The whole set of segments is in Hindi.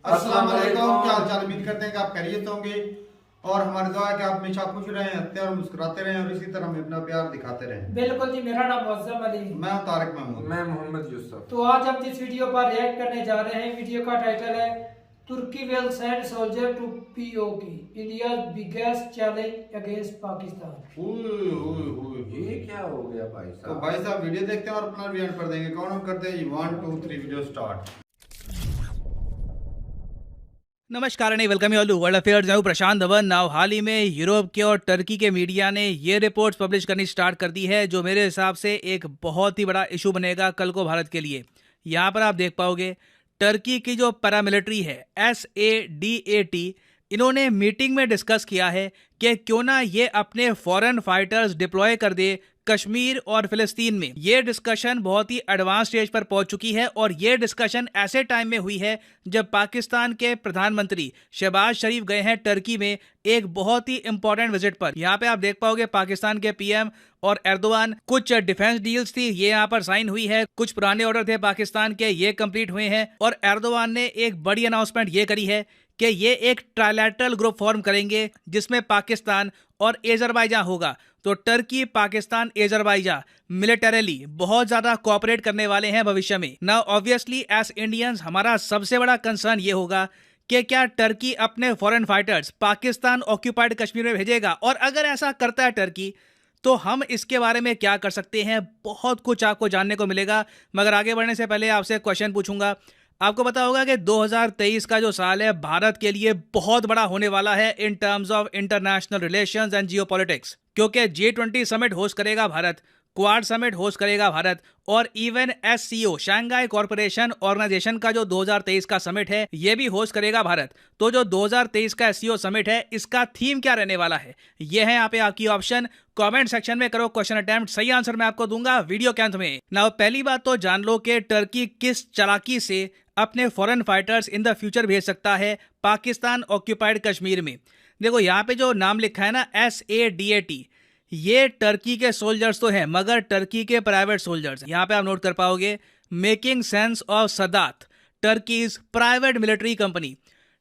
अस्सलाम वालेकुम, क्या हाल चाल। उम्मीद करते हैं कि आप खैरियत होंगे और हमारी दुआ है कि आप हमेशा खुश रहें, हंसते और मुस्कुराते रहें और इसी तरह हमें अपना प्यार दिखाते रहें। बिल्कुल जी। मेरा नाम मुअज्जम अली। मैं हूं तारिक महमूद। मैं मोहम्मद यूसुफ। तो आज हम जिस वीडियो पर रिएक्ट करने जा रहे हैं, वीडियो का टाइटल है Turkey will send soldier to PoK, India biggest challenge against Pakistan. ये क्या हो गया भाई तो साहब? भाई साहब वीडियो देखते हैं और अपना रिव्यू कर देंगे। कौन हम करते हैं? 1 2 3 वीडियो स्टार्ट। नमस्कार and welcome you all to world affairs. मैं हूं प्रशांत धवन। नाउ हाल ही में यूरोप के और टर्की के मीडिया ने ये रिपोर्ट्स पब्लिश करनी स्टार्ट कर दी है, जो मेरे हिसाब से एक बहुत ही बड़ा इशू बनेगा कल को भारत के लिए। यहाँ पर आप देख पाओगे टर्की की जो पैरामिलिट्री है SADAT, इन्होंने मीटिंग में डिस्कस किया है कि क्यों ना ये अपने फॉरेन फाइटर्स डिप्लॉय कर दे कश्मीर और फिलिस्तीन में। ये डिस्कशन बहुत ही एडवांस स्टेज पर पहुंच चुकी है और ये डिस्कशन ऐसे टाइम में हुई है जब पाकिस्तान के प्रधानमंत्री शहबाज शरीफ गए हैं टर्की में एक बहुत ही इंपॉर्टेंट विजिट पर। यहाँ पे आप देख पाओगे पाकिस्तान के PM और एर्दोगान, कुछ डिफेंस डील्स थी ये यहाँ पर साइन हुई है, कुछ पुराने ऑर्डर थे पाकिस्तान के ये कंप्लीट हुए हैं और एर्दोगान ने एक बड़ी अनाउंसमेंट ये करी है कि ये एक ट्राइलैटरल ग्रुप फॉर्म करेंगे जिसमें पाकिस्तान और अजरबैजान होगा। तो टर्की, पाकिस्तान, अजरबैजान मिलिटरीली बहुत ज्यादा कोऑपरेट करने वाले हैं भविष्य में। नाउ ऑब्वियसली एज इंडियंस हमारा सबसे बड़ा कंसर्न ये होगा कि क्या टर्की अपने foreign fighters Pakistan occupied Kashmir में भेजेगा, और अगर ऐसा करता है टर्की तो हम इसके बारे में क्या कर सकते हैं। बहुत कुछ आपको जानने को मिलेगा, मगर आगे बढ़ने से पहले आपसे क्वेश्चन पूछूंगा। आपको पता होगा कि 2023 का जो साल है भारत के लिए बहुत बड़ा होने वाला है in terms of international relations and geopolitics, क्योंकि G20 समिट होस्ट करेगा भारत, क्वाड समिट होस्ट करेगा भारत और even SCO Shanghai corporation organisation का जो 2023 का समिट है ये भी होस्ट करेगा भारत। तो जो 2023 का SCO समिट है इसका थीम क्या रहने वाला है, ये है यहाँ पे आपकी ऑप्शन। कमेंट सेक्शन में करो क्वेश्चन अटेम्प्ट, सही आंसर मैं आपको दूंगा वीडियो के अंत में। नाउ पहली बात तो जान लो कि टर्की किस चालाकी से अपने foreign fighters in the future भेज सकता है पाकिस्तान ऑक्यूपाइड कश्मीर में। देखो यहाँ पे जो नाम लिखा है ना SADAT, ये टर्की के सोल्जर्स तो हैं मगर टर्की के प्राइवेट सोल्जर्स। यहाँ पे आप नोट कर पाओगे making sense of Sadat, Turkey's private military company.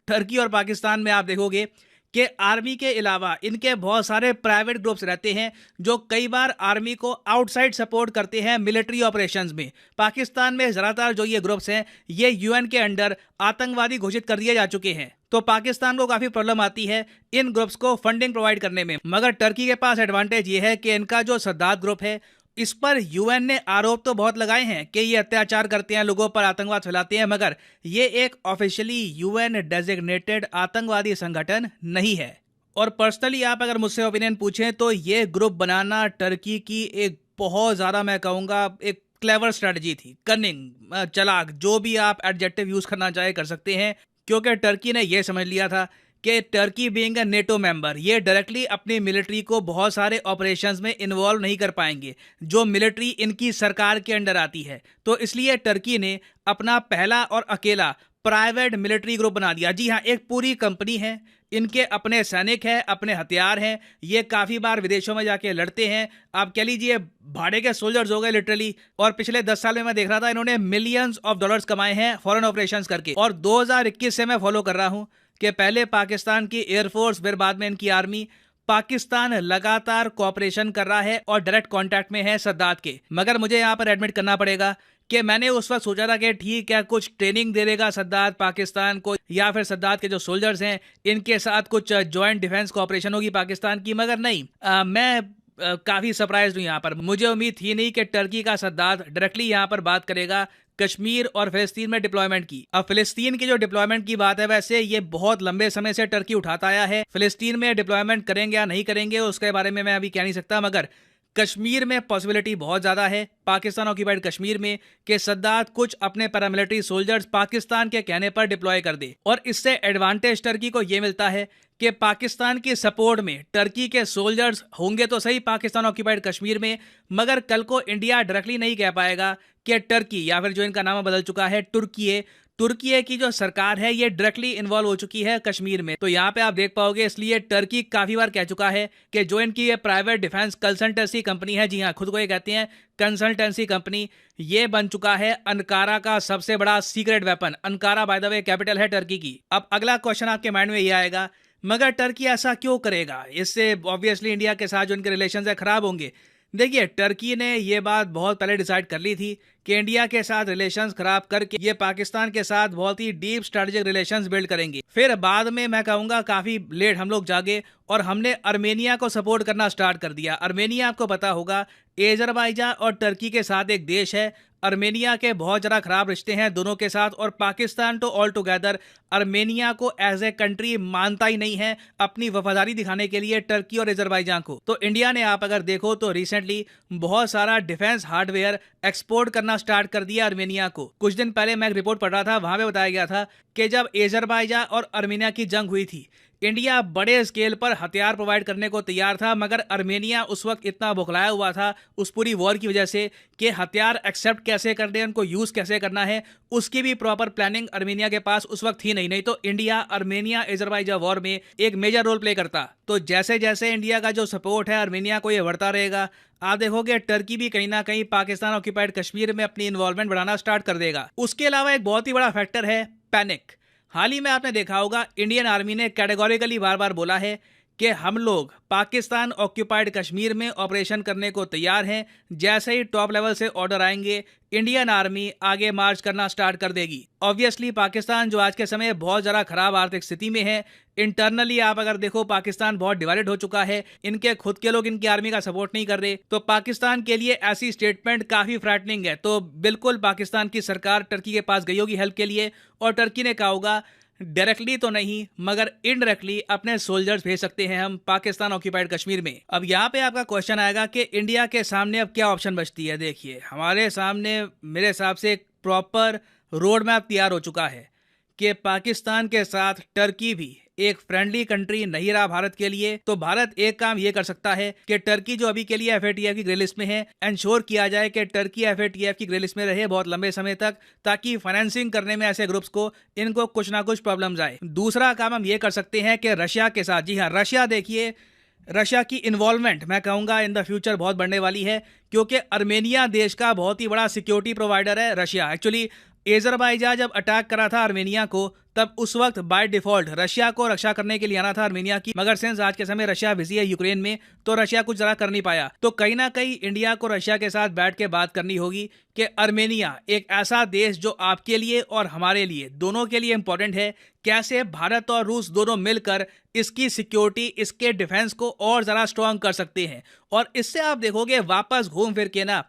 Turkey और पाकिस्तान में आप देखोगे कि आर्मी के अलावा इनके बहुत सारे प्राइवेट ग्रुप्स रहते हैं जो कई बार आर्मी को आउटसाइड सपोर्ट करते हैं मिलिट्री ऑपरेशंस में। पाकिस्तान में ज़्यादातर जो ये ग्रुप्स हैं ये UN के अंडर आतंकवादी घोषित कर दिए जा चुके हैं, तो पाकिस्तान को काफ़ी प्रॉब्लम आती है इन ग्रुप्स को फंडिंग प्रोवाइड करने में। मगर टर्की के पास एडवांटेज ये है कि इनका जो सद्दात ग्रुप है इस पर UN ने आरोप तो बहुत लगाए हैं कि ये अत्याचार करते हैं, लोगों पर आतंकवाद फैलाते हैं, मगर ये एक ऑफिशियली UN डेजिग्नेटेड आतंकवादी संगठन नहीं है। और पर्सनली आप अगर मुझसे ओपिनियन पूछें तो ये ग्रुप बनाना टर्की की एक बहुत ज़्यादा, मैं कहूँगा, एक क्लेवर स्ट्रेटजी थी, कनिंग, चालाक, जो भी आप एडजेक्टिव यूज़ करना चाहे कर सकते हैं, क्योंकि टर्की ने यह समझ लिया था कि Turkey being a NATO member ये डायरेक्टली अपनी मिलिट्री को बहुत सारे ऑपरेशंस में इन्वॉल्व नहीं कर पाएंगे जो मिलिट्री इनकी सरकार के अंडर आती है। तो इसलिए टर्की ने अपना पहला और अकेला प्राइवेट मिलिट्री ग्रुप बना दिया। जी हाँ, एक पूरी कंपनी है, इनके अपने सैनिक हैं, अपने हथियार हैं, ये काफ़ी बार विदेशों में जाके लड़ते हैं। आप कह लीजिए भाड़े के सोल्जर्स हो गए लिटरली। और पिछले 10 साल में मैं देख रहा था इन्होंने मिलियंस ऑफ डॉलर्स कमाए हैं फॉरेन ऑपरेशंस करके। और 2021 से मैं फॉलो कर रहा हूँ कि पहले पाकिस्तान की एयरफोर्स, फिर बाद में इनकी आर्मी। पाकिस्तान लगातार कोऑपरेशन कर रहा है और डायरेक्ट कांटेक्ट में है सद्दात के। मगर मुझे यहाँ पर एडमिट करना पड़ेगा कि मैंने उस वक्त सोचा था कि ठीक है कुछ ट्रेनिंग दे देगा सद्दात पाकिस्तान को, या फिर सद्दात के जो सोल्जर्स हैं इनके साथ कुछ जॉइंट डिफेंस कोऑपरेशन होगी पाकिस्तान की, मगर नहीं। मैं काफ़ी सरप्राइज हूँ यहाँ पर। मुझे उम्मीद थी नहीं कि टर्की का सद्दात डायरेक्टली यहाँ पर बात करेगा कश्मीर और फिलिस्तीन में डिप्लॉयमेंट की। अब फिलिस्तीन की जो डिप्लॉयमेंट की बात है, वैसे ये बहुत लंबे समय से टर्की उठाता आया है। फिलिस्तीन में डिप्लॉयमेंट करेंगे या नहीं करेंगे उसके बारे में मैं अभी कह नहीं सकता, मगर कश्मीर में पॉसिबिलिटी बहुत ज़्यादा है, पाकिस्तान ऑक्यूपाइड कश्मीर में, कि सद्दात कुछ अपने पैरामिलिट्री सोल्जर्स पाकिस्तान के कहने पर डिप्लॉय कर दे। और इससे एडवांटेज टर्की को ये मिलता है कि पाकिस्तान की सपोर्ट में टर्की के सोल्जर्स होंगे तो सही पाकिस्तान ऑक्यूपाइड कश्मीर में, मगर कल को इंडिया डायरेक्टली नहीं कह पाएगा कि टर्की, या फिर जो इनका नाम बदल चुका है तुर्की, तुर्की की जो सरकार है ये डायरेक्टली इन्वॉल्व हो चुकी है कश्मीर में। तो यहाँ पे आप देख पाओगे, इसलिए टर्की काफी बार कह चुका है कि जो इनकी ये प्राइवेट डिफेंस कंसल्टेंसी कंपनी है, जी हाँ खुद को ये कहते हैं कंसल्टेंसी कंपनी, ये बन चुका है अंकारा का सबसे बड़ा secret weapon. Ankara by the way capital है टर्की की। अब अगला क्वेश्चन आपके माइंड में ये आएगा, मगर टर्की ऐसा क्यों करेगा? इससे ऑब्वियसली इंडिया के साथ जो इनके रिलेशन है खराब होंगे। देखिए, टर्की ने ये बात बहुत पहले डिसाइड कर ली थी कि इंडिया के साथ रिलेशंस खराब करके ये पाकिस्तान के साथ बहुत ही डीप स्ट्रेटेजिक रिलेशंस बिल्ड करेंगे। फिर बाद में मैं कहूँगा काफ़ी लेट हम लोग जागे और हमने अर्मेनिया को सपोर्ट करना स्टार्ट कर दिया। अर्मेनिया आपको पता होगा एजरबाईजान और टर्की के साथ एक देश है। अर्मेनिया के बहुत ज़्यादा खराब रिश्ते हैं दोनों के साथ, और पाकिस्तान तो ऑल टुगेदर अर्मेनिया को एज ए कंट्री मानता ही नहीं है अपनी वफादारी दिखाने के लिए टर्की और अजरबैजान को। तो इंडिया ने आप अगर देखो तो रिसेंटली बहुत सारा डिफेंस हार्डवेयर एक्सपोर्ट करना स्टार्ट कर दिया अर्मेनिया को। कुछ दिन पहले मैं एक रिपोर्ट पढ़ रहा था, वहां पे बताया गया था कि जब अजरबैजान और अर्मेनिया की जंग हुई थी, इंडिया बड़े स्केल पर हथियार प्रोवाइड करने को तैयार था, मगर अर्मेनिया उस वक्त इतना बौखलाया हुआ था उस पूरी वॉर की वजह से कि हथियार एक्सेप्ट कैसे करने हैं, उनको यूज़ कैसे करना है, उसकी भी प्रॉपर प्लानिंग अर्मेनिया के पास उस वक्त थी नहीं तो इंडिया अर्मेनिया अजरबैजान वॉर में एक मेजर रोल प्ले करता। तो जैसे जैसे इंडिया का जो सपोर्ट है अर्मेनिया को ये बढ़ता रहेगा, आप देखोगे टर्की भी कहीं ना कहीं पाकिस्तान ऑक्यूपाइड कश्मीर में अपनी इन्वॉल्वमेंट बढ़ाना स्टार्ट कर देगा। उसके अलावा एक बहुत ही बड़ा फैक्टर है पैनिक। हाल ही में आपने देखा होगा इंडियन आर्मी ने कैटेगोरिकली बार बार बोला है कि हम लोग पाकिस्तान ऑक्यूपाइड कश्मीर में ऑपरेशन करने को तैयार हैं। जैसे ही टॉप लेवल से ऑर्डर आएंगे इंडियन आर्मी आगे मार्च करना स्टार्ट कर देगी। ऑब्वियसली पाकिस्तान जो आज के समय बहुत ज़्यादा खराब आर्थिक स्थिति में है, इंटरनली आप अगर देखो पाकिस्तान बहुत डिवाइडेड हो चुका है, इनके खुद के लोग इनकी आर्मी का सपोर्ट नहीं कर रहे, तो पाकिस्तान के लिए ऐसी स्टेटमेंट काफ़ी फ्रैटनिंग है। तो बिल्कुल पाकिस्तान की सरकार टर्की के पास गई होगी हेल्प के लिए, और टर्की ने कहा होगा डायरेक्टली तो नहीं मगर इनडायरेक्टली अपने सोल्जर्स भेज सकते हैं हम पाकिस्तान ऑक्यूपाइड कश्मीर में। अब यहाँ पे आपका क्वेश्चन आएगा कि इंडिया के सामने अब क्या ऑप्शन बचती है। देखिए, हमारे सामने मेरे हिसाब से एक प्रॉपर रोड मैप तैयार हो चुका है कि पाकिस्तान के साथ टर्की भी एक फ्रेंडली कंट्री नहीं रहा भारत के लिए। तो भारत एक काम ये कर सकता है कि टर्की जो अभी के लिए एफएटीएफ की ग्रे लिस्ट में है, इंश्योर किया जाए कि टर्की एफएटीएफ की ग्रे लिस्ट में रहे बहुत लंबे समय तक, ताकि फाइनेंसिंग करने में ऐसे ग्रुप्स को इनको कुछ ना कुछ प्रॉब्लम्स आए। दूसरा काम हम ये कर सकते हैं कि रशिया के साथ, जी हाँ रशिया, देखिए रशिया की इन्वॉल्वमेंट मैं कहूँगा इन द फ्यूचर बहुत बढ़ने वाली है, क्योंकि अर्मेनिया देश का बहुत ही बड़ा सिक्योरिटी प्रोवाइडर है रशिया। एक्चुअली अजरबैजान जब अटैक करा था अर्मेनिया को, तब उस वक्त बाय डिफॉल्ट रशिया को रक्षा करने के लिए आना था अर्मेनिया की, मगर सिंस आज के समय रशिया बिजी है यूक्रेन में, तो रशिया कुछ ज़रा कर नहीं पाया। तो कहीं ना कहीं इंडिया को रशिया के साथ बैठ के बात करनी होगी कि अर्मेनिया एक ऐसा देश जो आपके लिए और हमारे लिए दोनों के लिए इंपॉर्टेंट है, कैसे भारत और रूस दोनों मिलकर इसकी सिक्योरिटी, इसके डिफेंस को और ज़रा स्ट्रॉन्ग कर सकते हैं। और इससे आप देखोगे वापस घूम फिर के ना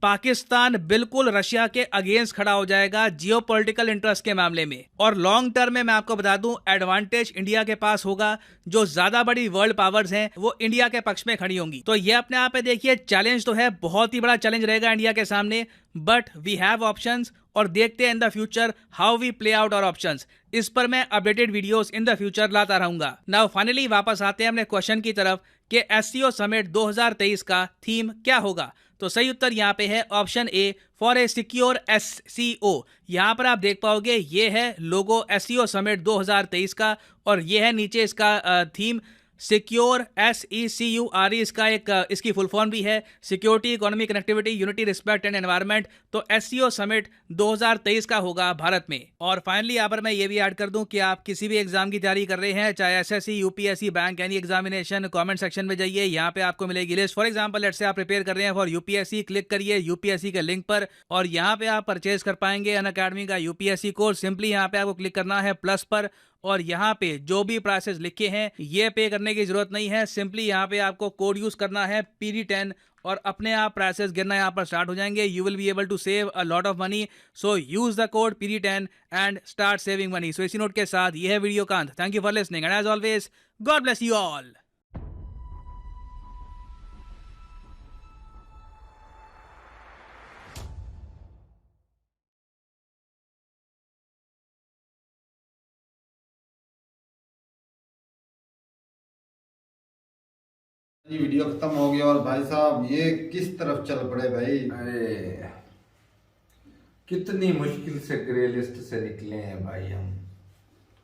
पाकिस्तान बिल्कुल रशिया के अगेंस्ट खड़ा हो जाएगा जियोपॉलिटिकल इंटरेस्ट के मामले में। और लॉन्ग टर्म में मैं आपको बता दूं एडवांटेज इंडिया के पास होगा, जो ज्यादा बड़ी वर्ल्ड पावर्स हैं वो इंडिया के पक्ष में खड़ी होंगी। तो ये अपने आप में देखिए चैलेंज तो है, बहुत ही बड़ा चैलेंज रहेगा इंडिया के सामने, बट वी हैव ऑप्शंस और देखते हैं in the future how we play out our options. इस पर मैं updated videos in the future लाता रहूंगा। नाउ फाइनली वापस आते हैं अपने क्वेश्चन की तरफ कि एससीओ समिट 2023 का थीम क्या होगा। तो सही उत्तर यहाँ पे है option A, for a secure SCO. यहाँ पर आप देख पाओगे ये है लोगो एससीओ समिट 2023 का, और ये है नीचे इसका थीम सिक्योर SECURE, इसका एक इसकी फुल फॉर्म भी है security, economy, connectivity, unity, respect and environment. तो एससीओ समिट 2023 का होगा भारत में। और फाइनली यहाँ पर मैं ये भी ऐड कर दूं कि आप किसी भी एग्जाम की तैयारी कर रहे हैं, चाहे SSC, UPSC, bank, any examination, comment section में जाइए, यहाँ पे आपको मिलेगी list. For example let's say आप प्रिपेयर कर रहे हैं फॉर UPSC, क्लिक करिए UPSC के लिंक पर और यहाँ पे आप परचेज कर पाएंगे अनअकैडमी का UPSC कोर्स। सिंपली यहाँ पे आपको क्लिक करना है प्लस पर, और यहाँ पे जो भी प्राइसेस लिखे हैं ये पे करने की जरूरत नहीं है। सिंपली यहाँ पे आपको कोड यूज करना है PD10 और अपने आप प्राइसेस गिरना यहाँ पर स्टार्ट हो जाएंगे। You will be able to save a lot of money, so use the code PD10 and start saving money. So इसी नोट के साथ ये है वीडियो का अंत। Thank you for listening and as always God bless you all. जी वीडियो खत्म हो गया और भाई साहब ये किस तरफ चल पड़े भाई। अरे कितनी मुश्किल से ग्रे लिस्ट से निकले हैं भाई हम।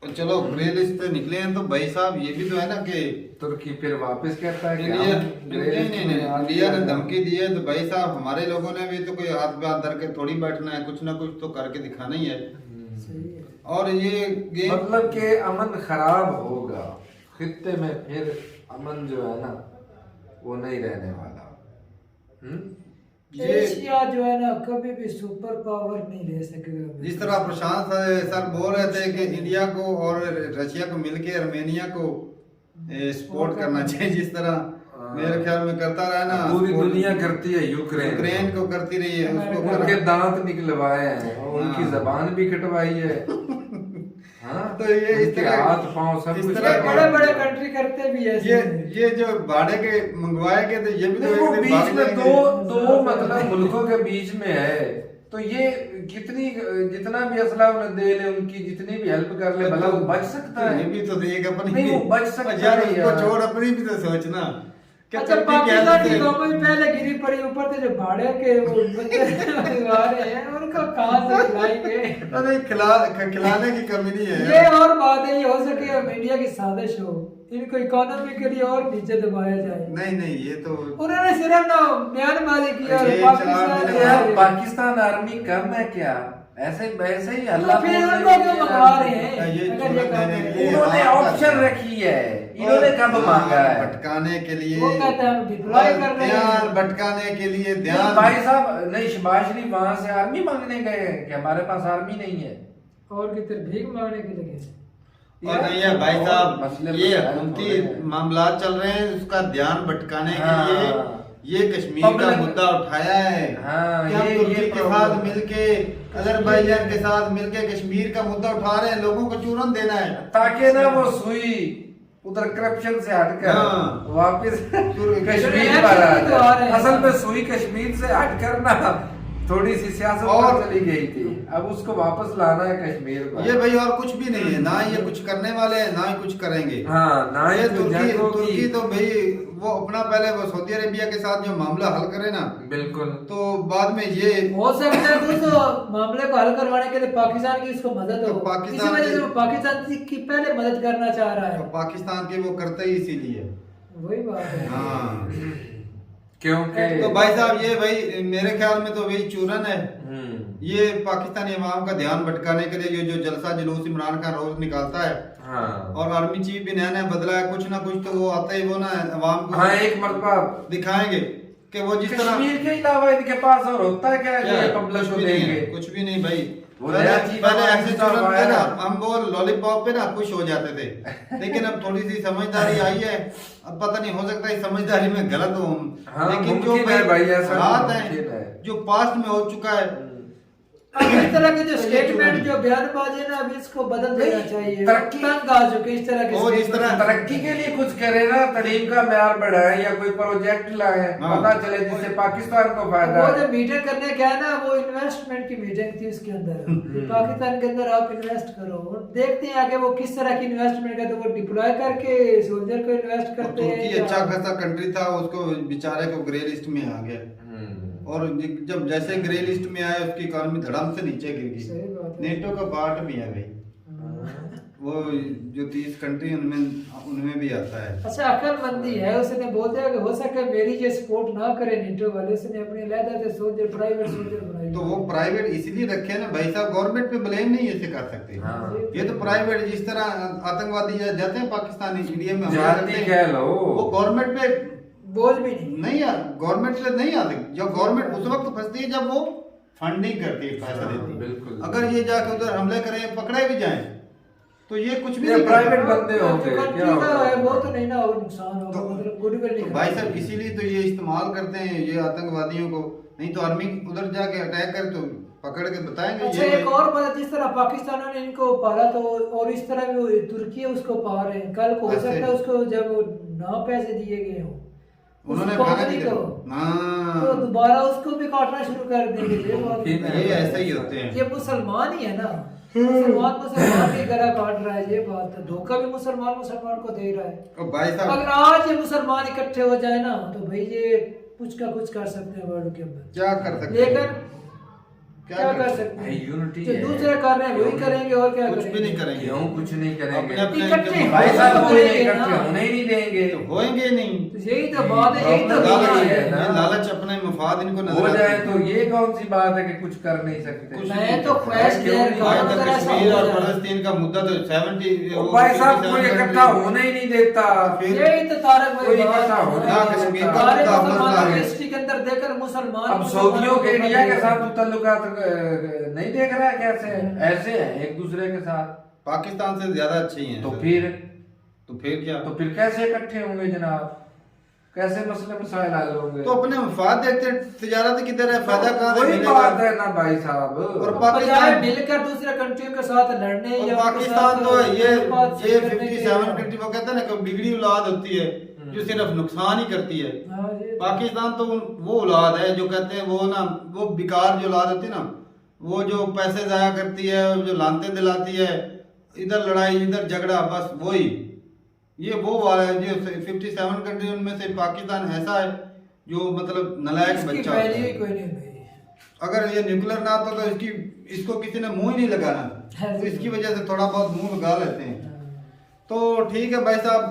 और चलो ग्रे लिस्ट से निकले हैं तो भाई साहब ये भी तो है ना कि तुर्की फिर वापस कहता है कि इंडिया हम ग्रे लिस्ट में आ इंडिया ने गए। धमकी दी है तो भाई साहब हमारे लोगों ने भी तो कोई हाथ पे हाथ धर के थोड़ी बैठना है, कुछ ना कुछ तो करके दिखाना ही है। सही है। और ये गेम मतलब कि अमन खराब होगा खित्ते में, फिर अमन जो है ना वो नहीं रहने वाला। ये एशिया जो है ना कभी भी सुपर पावर नहीं ले सकेगा। जिस तरह प्रशांत सर बोल रहे थे कि इंडिया को और रशिया को मिलके आर्मेनिया को सपोर्ट करना चाहिए, जिस तरह मेरे ख्याल में करता रहा ना पूरी support दुनिया करती है यूक्रेन यूक्रेन को करती रही है, उसको उनके करा। दांत निकलवाए हैं और उनकी हाँ। जबान भी कटवाई है। हाँ? तो ये इस उनके तरह- हाथ पांव सब इस कुछ तरह करवाए बड़े हैं। बड़े कंट्री करते भी ऐसे ये जो भाड़े के मंगवाए गए थे ये भी नहीं, तो वो एक दिन बीच भाग में जाएंगे। दो मतलब मुल्कों के बीच में है, तो ये कितनी जितना भी असला उन्हें दे ले, उनकी जितनी भी हेल्प कर ले, भला वो बच सकता तो है। ये भी तो एक अपनी नहीं, वो बच सकता यार है उसको यार। छोड़ अपनी भी तो सोचना कि अच्छा तुर्की पाकिस्तान कैसे- की कौम भी पहले गिरी पड़ी, ऊपर से जो भाड़े के वो बच्चे मंगवा रहे हैं उनको कहाँ से खिलाएंगे। अरे खिलाने की कमी नहीं है ये और बात है, ये हो सके अब इंडिया की साजिश हो, इनको इकोनॉमी के लिए और नीचे दबाया जाए। नहीं ये तो उन्होंने सिर्फ ना म्यांमार किया और ये पाकिस्तान चला ने- यार पाकिस्तान आर्मी कम है क्या? ऐसे वैसे ही हल्ला तो फिर बोल उनको रही क्यों है मंगवा यार। रहे हैं? ये अगर चुनौती ये काम देने के करें। लिए उन्होंने हाँ, ऑप्शन रखी है, इन्होंने कब मांगा है? भटकाने के लिए वो कहते हैं हम डिप्लॉय कर रहे हैं। ध्यान भटकाने के लिए नहीं, ध्यान भाई साहब नहीं, शबाज शरीफ वहां से आर्मी मांगने गए हैं कि हमारे पास आर्मी नहीं है। और कितने भीख मांगने के लिए। और नहीं है भाई साहब, मसले ये मसाइल हुकूमती थोड़े हैं। मामला चल रहे हैं, उसका ध्यान भटकाने के हाँ। लिए ये कश्मीर का Public- मुद्दा उठाया है हाँ, कि हम ये तुर्की के problem साथ है। मिलके अजरबैजान के साथ मिलके कश्मीर का मुद्दा उठा रहे हैं, लोगों को चूरन देना है। ताकि ना वो सुई उधर करप्शन से हटकर हाँ। वापस कश्मीर election पर आ भी तो आ रहे जाए। हैं। असल में सुई कश्मीर से हटकर ना थोड़ी सी सियासत और- पर चली गई थी, अब उसको वापस लाना है कश्मीर पर। ये भाई और कुछ भी नहीं है, ना ये कुछ करने वाले हैं ना ही कुछ करेंगे। हाँ, ना ही ये तो जंग होगी। तुर्की तो भाई वो अपना पहले वो सऊदी अरेबिया के साथ जो मामला हल करे ना, बिल्कुल। तो बाद में ये हो सकता है दोस्तों मामले को हल करवाने के लिए पाकिस्तान की उसको मदद हो, तो पाकिस्तान इसी वजह से की- वो पाकिस्तान की पहले मदद करना चाह रहा तो है। पाकिस्तान के वो करते ही इसीलिए। वही बात है। हाँ क्योंकि तो भाई साहब ये भाई मेरे ख्याल में तो वही चूरन है। ये पाकिस्तानी अवाम का ध्यान भटकाने के लिए जो जलसा जुलूस इमरान खान रोज निकालता है, हाँ और आर्मी चीफ भी नया नया बदला है, कुछ ना कुछ तो वो आते ही वो ना अवाम को हाँ, एक मरतबा दिखाएंगे कि वो जिस तरह कश्मीर के अलावा इनके पास और होता है क्या जो ये पब्लिक को कुछ भी नहीं है, देंगे? कुछ भी नहीं भाई। वो पहले नया चीफ पहले हमारे ऐसे साथ चूरन थे आया ना, है। हम वो लॉलीपॉप पे ना खुश हो जाते थे, लेकिन अब थोड़ी सी समझदारी आई है। अब पता नहीं, हो सकता है इस समझदारी में गलत हो हम, हाँ, लेकिन जो मुमकिन है भाई, ऐसा हालात मुमकिन है। है जो पास्ट में हो चुका है, अब इस तरह के जो तो ये स्टेटमेंट चूरन- जो बयानबाजी है ना, अब इसको बदल देना नहीं, चाहिए। तरक्की- तंग आ चुके इस तरह के वो जिस statement। तरह तरक्की के लिए कुछ करे ना, तालीम का म्यार बढ़ाए या कोई प्रोजेक्ट लाए, हाँ। पता चले जिससे पाकिस्तान को फायदा वो है। जो मीटिंग करने क्या है ना, वो इन्वेस्टमेंट की मीटिंग थी उसके अंदर। पाकिस्तान के अंदर आप इन्वेस्ट करो, देखते हैं आगे वो किस तरह की इन्वेस्टमेंट करते हैं। वो डिप्लॉय करके सोल्जर को इन्वेस्ट करते हैं तुर्की अच्छा खासा कंट्री था, उसको बेचारे को ग्रे लिस्ट में आ गया, और जब जैसे ग्रे लिस्ट में आया उसकी इकोनॉमी धड़म से नीचे गिर सही गई। बात है। नेटो का पार्ट भी है भाई, वो जो 30 कंट्री उनमें भी आता है। अच्छा अक्लमंदी है, उसने बोलते हैं कि हो सके मेरी ये सपोर्ट ना करे नेटो वाले, उसने अपने अलग से सोल्जर प्राइवेट सोल्जर बनाए। तो वो प्राइवेट इसलिए रखे ना भाई साहब, गवर्नमेंट पे ब्लेम नहीं ऐसे कर सकते। हाँ। ये तो प्राइवेट, जिस तरह आतंकवादी जाते हैं पाकिस्तानी इंडिया में हमला करते जाति हैं, कह लो, वो गवर्नमेंट पे बोझ भी नहीं। नहीं यार, गवर्नमेंट पे नहीं आते। जब गवर्नमेंट उस वक्त फंसती है जब वो फंडिंग करती है, पैसा हाँ, देती है। बिल्कुल। अगर ये जाके उधर हमले करें, पकड़े भी जाएं, तो ये कुछ भी ये नहीं प्राइवेट करता। बंदे होंगे, कंट्री क्या का होगा? है, वो तो नहीं ना, वो नुकसान होगा, तो- मतलब गुडविल तो नहीं भाई करना। साहब इसीलिए तो ये इस्तेमाल करते हैं ये आतंकवादियों को, नहीं तो आर्मी उधर जाके अटैक करे तो पकड़ के बताएंगे अच्छा ये एक और बात, जिस तरह पाकिस्तान ने इनको पाला तो, और इस तरह भी तुर्की उसको पा रहे हैं। कल को हो ऐसे। सकता है उसको जब ना पैसे दिए गए हो, उन्होंने उसको खाना नहीं भी तो हाँ, दोबारा उसको भी काटना शुरू कर देंगे। ये बात ठीक है। ये ऐसे ही होते हैं। ये मुसलमान ही है ना, मुसलमान की गला काट रहा है। ये बात है, धोखा भी मुसलमान को दे रहा है। और भाई साहब अगर आज ये मुसलमान इकट्ठे हो जाए ना, तो भाई ये कुछ का कुछ कर सकते हैं वर्ल्ड के अंदर। क्या कर सकते हैं? लेकिन क्या कर सकते हैं? यूनिटी जो है। दूसरे कर रहे हैं वही करेंगे और क्या कुछ भी नहीं करेंगे। क्यों कुछ नहीं करेंगे? अपने इकट्ठे भाई साहब वो करेंगे इकट्ठे ना। होने ही नहीं देंगे। तो होएंगे नहीं। तो यही तो बात है, यही तो लालच बात है है ना। लालच अपने मफाद इनको हो नजर जाए आती है। तो ये कौन सी बात है कि कुछ कर नहीं सकते? कुछ मैं तो ख्वाहिश क्यों देर नहीं? आज करो तक जरा सा कश्मीर हो और जाए। फलस्तीन का मुद्दा तो 70 ओ भाई साहब कोई इकट्ठा होने ही नहीं देता। यही तो तारक भाई कोई बात इकट्ठा है। होने ना नहीं कश्मीर देता। का सारे मुद्दा मुसलमानों मसला की है। हिस्ट्री के अंदर देखकर मुसलमान अब सऊदियों के इंडिया के साथ तो ताल्लुकात नहीं देख रहा है कैसे ऐसे है एक दूसरे के साथ। पाकिस्तान से ज्यादा अच्छी हैं। तो फिर क्या? फिर कैसे इकट्ठे होंगे जनाब? कैसे मसले मसाइल हल होंगे? तो अपने मफाद देखते हैं, तिजारत किधर है, फायदा कहाँ से वही मिलेगा? बात है ना भाई साहब। और बजाय पाकिस्तान मिलकर दूसरे कंट्रियों के साथ लड़ने और या उनके पाकिस्तान साथ तो ये बात करने के- 57 कंट्री वो कहते हैं ना कि बिगड़ी औलाद होती है जो सिर्फ नुकसान ही करती है। हाँ, ये तो- पाकिस्तान तो वो औलाद है जो कहते हैं वो ना वो बेकार जो औलाद होती है ना, वो जो पैसे जाया करती है, जो लानते दिलाती है, इधर लड़ाई इधर झगड़ा, बस वही ये वो वाला है जो 57 कंट्री उनमें से पाकिस्तान ऐसा है जो मतलब नलायक इसकी बच्चा होता वैल्यू ही है। कोई नहीं भाई। अगर ये न्यूक्लियर ना होता तो इसको किसी ने मुंह ही नहीं लगाना, तो इसकी वजह से थोड़ा बहुत मुंह लगा लेते हैं। तो ठीक है भाई साहब,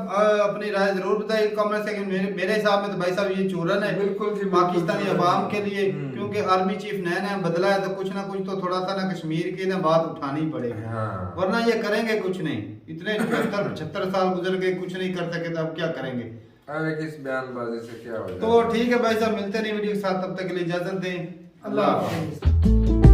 अपनी राय जरूर बताइए कमेंट सेक्शन में। मेरे हिसाब में तो भाई साहब ये चूरन है बिल्कुल जी, पाकिस्तानी बिल्कुल। अवाम के लिए, क्योंकि आर्मी चीफ नया नया बदला है तो कुछ ना कुछ तो थोड़ा सा ना कश्मीर की ना बात उठानी पड़ेगी। हाँ। वरना ये करेंगे कुछ नहीं। इतने 75 साल गुजर गए, कुछ नहीं कर सके तो अब क्या करेंगे? अरे किस बयानबाजी से क्या हो तो ठीक है भाई साहब, मिलते नहीं वीडियो के साथ, तब तक के लिए इजाजत दें। अल्लाह हाफिज़। हाफिज़।